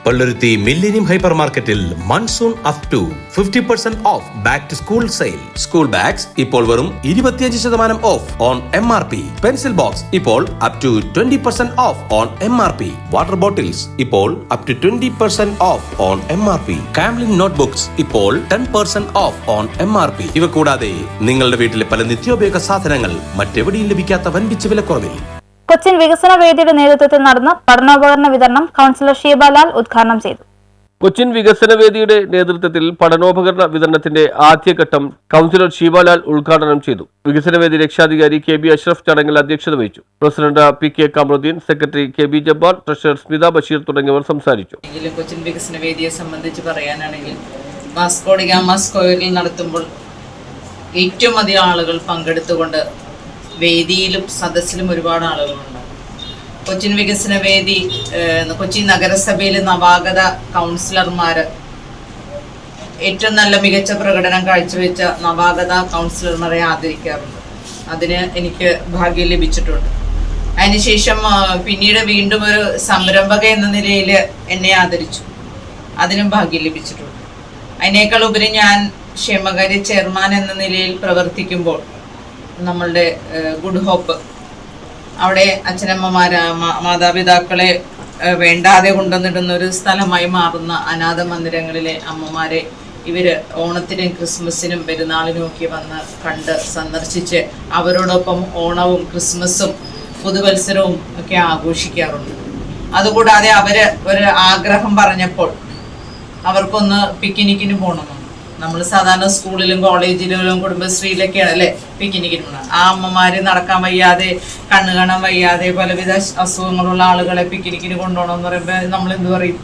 Palluruthy millennium hyper മാർക്കറ്റിൽ monsoon up to 50% off back to school sale. School bags ഇപ്പോൾ വെറും 25% off on MRP. Pencil box ഇപ്പോൾ up to 20% off on MRP. Water bottles ഇപ്പോൾ up to 20% off on MRP. Camlin notebooks ഇപ്പോൾ 10% of on MRP. ഇവ കൂടാതെ നിങ്ങളുടെ വീട്ടിലെ പല നിത്യോപയോഗ സാധനങ്ങൾ മറ്റെവിടെയും ലഭിക്കാത്ത വൻപിച്ച വിലക്കുറവിൽ. കൊച്ചിൻ വികസന വേദിയുടെ നേതൃത്വത്തിൽ നടന്ന പഠനോപകരണ വിതരണം കൗൺസിലർ ഷീബാലാൽ ഉദ്ഘാടനം ചെയ്തു. കൊച്ചിൻ വികസന വേദിയുടെ നേതൃത്വത്തിൽ പഠനോപകരണ വിതരണത്തിന്റെ ആദ്യഘട്ടം കൗൺസിലർ ഷീബാലാൽ ഉദ്ഘാടനം ചെയ്തു. വികസന വേദി രക്ഷാധികാരി KB അഷ്റഫ് ചടങ്ങിൽ അധ്യക്ഷത വഹിച്ചു. President PK Kamaruddin, secretary KB Jabbar, treasurer Smitha Basheer തുടങ്ങിയവർ സംസാരിച്ചു. കൊച്ചിൻ വികസന വേദിയെ സംബന്ധിച്ച് പറയാനാണെങ്കിൽ വാസ്കോ ഡി ഗാമ സ്ക്വയറിൽ നടത്തുമ്പോൾ ഏറ്റവും അധികം ആളുകൾ പങ്കെടുത്തുകൊണ്ട് വേദിയിലും സദസ്സിലും ഒരുപാട് ആളുകളുണ്ട്. കൊച്ചിൻ വികസന വേദി കൊച്ചി നഗരസഭയിലെ നവാഗത കൗൺസിലർമാർ ഏറ്റവും നല്ല മികച്ച പ്രകടനം കാഴ്ചവെച്ച നവാഗത കൗൺസിലർമാരെ ആദരിക്കാറുണ്ട്. അതിന് എനിക്ക് ഭാഗ്യം ലഭിച്ചിട്ടുണ്ട്. അതിനുശേഷം പിന്നീട് വീണ്ടും ഒരു സംരംഭക എന്ന നിലയിൽ എന്നെ ആദരിച്ചു. അതിനും ഭാഗ്യം ലഭിച്ചിട്ടുണ്ട്. അതിനേക്കാൾ ഉപരി ഞാൻ ക്ഷേമകാര്യ ചെയർമാൻ എന്ന നിലയിൽ പ്രവർത്തിക്കുമ്പോൾ നമ്മളുടെ ഗുഡ് ഹോപ്പ് അവിടെ അച്ഛനമ്മമാരെ മാതാപിതാക്കളെ വേണ്ടാതെ കൊണ്ടുവന്നിടുന്ന ഒരു സ്ഥലമായി മാറുന്ന അനാഥ മന്ദിരങ്ങളിലെ അമ്മമാരെ ഇവർ ഓണത്തിനും ക്രിസ്മസിനും പെരുന്നാളിനും ഒക്കെ വന്ന് കണ്ട് സന്ദർശിച്ച് അവരോടൊപ്പം ഓണവും ക്രിസ്മസും പുതുവത്സരവും ഒക്കെ ആഘോഷിക്കാറുണ്ട്. അതുകൂടാതെ അവർ ഒരു ആഗ്രഹം പറഞ്ഞപ്പോൾ അവർക്കൊന്ന് പിക്നിക്കിന് പോകണമെന്ന്. നമ്മൾ സാധാരണ സ്കൂളിലും കോളേജിലും കുടുംബശ്രീയിലൊക്കെയാണ് അല്ലേ പിക്നിക്കിന് പോകണം. ആ അമ്മമാര് നടക്കാൻ വയ്യാതെ കണ്ണു കാണാൻ വയ്യാതെ പലവിധ അസുഖങ്ങളുള്ള ആളുകളെ പിക്നിക്കിന് കൊണ്ടുപോകണമെന്ന് പറയുമ്പോൾ നമ്മൾ എന്ത് പറയും?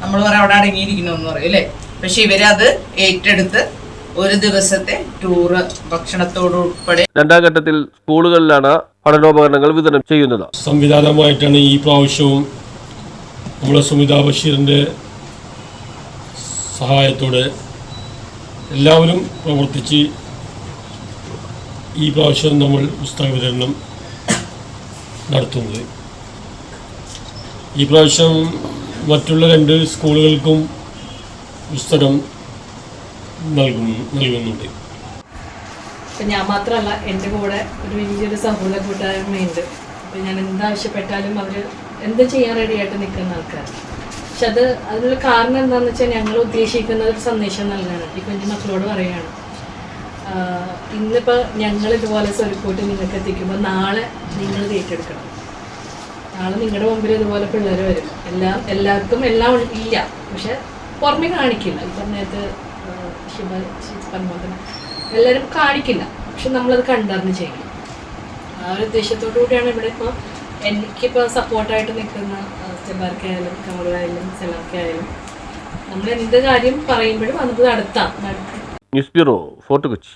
നമ്മൾ പറയും അവിടെ അടങ്ങിയിരിക്കണമെന്ന് പറയും അല്ലേ. പക്ഷെ ഇവരത് ഏറ്റെടുത്ത് ഒരു ദിവസത്തെ ടൂറ് ഭക്ഷണത്തോടുൾപ്പെടെ രണ്ടാം ഘട്ടത്തിൽ സ്കൂളുകളിലാണ് പഠനോപകരണങ്ങൾ വിതരണം ചെയ്യുന്നത്. സംവിധാനമായിട്ടാണ് ഈ പ്രാവശ്യവും നമ്മളെ സ്മിത ബഷീറിൻ്റെ സഹായത്തോടെ എല്ലാവരും പ്രവർത്തിച്ച് ഈ പ്രാവശ്യം നമ്മൾ പുസ്തക വിതരണം നടത്തുന്നത്. ഈ പ്രാവശ്യം മറ്റുള്ള 2 സ്കൂളുകൾക്കും പുസ്തകം നൽകുന്നുണ്ട്. ഇപ്പം ഞാൻ മാത്രമല്ല, എൻ്റെ കൂടെ ഒരു വലിയൊരു സഹോദര കൂട്ടായ്മയുണ്ട്. അപ്പം ഞാൻ എന്താവശ്യപ്പെട്ടാലും അവർ എന്ത് ചെയ്യാൻ റെഡിയായിട്ട് നിൽക്കുന്ന ആൾക്കാർ. പക്ഷെ അതിനുള്ള കാരണം എന്താണെന്ന് വെച്ചാൽ ഞങ്ങൾ ഉദ്ദേശിക്കുന്നത് ഒരു സന്ദേശം നൽകാനാണ്. ഈ കുഞ്ഞു മക്കളോട് പറയുകയാണ്, ഇന്നിപ്പോൾ ഞങ്ങൾ ഇതുപോലെ സ്വരുക്കൂട്ടി നിങ്ങൾക്ക് എത്തിക്കുമ്പോൾ നാളെ നിങ്ങൾ ഏറ്റെടുക്കണം. നാളെ നിങ്ങളുടെ മുമ്പിൽ ഇതുപോലെ പിള്ളേർ വരും. എല്ലാവർക്കും എല്ലാം ഇല്ല, പക്ഷെ പുറമെ കാണിക്കില്ല. ഇപ്പം നേരത്തെ പറഞ്ഞ തന്നെ എല്ലാവരും കാണിക്കില്ല, പക്ഷെ നമ്മളത് കണ്ടറിഞ്ഞ് ചെയ്യും. ആ ഒരു ഉദ്ദേശത്തോടു കൂടിയാണ് ഇവിടെ ഇപ്പോൾ എനിക്കിപ്പോൾ സപ്പോർട്ടായിട്ട് നിൽക്കുന്ന സ്റ്റെബാർക്കായാലും കമറുകായാലും സെലാർക്കായാലും നമ്മൾ എന്ത് കാര്യം പറയുമ്പോഴും അത് നടത്താം. News bureau, fort Kochi.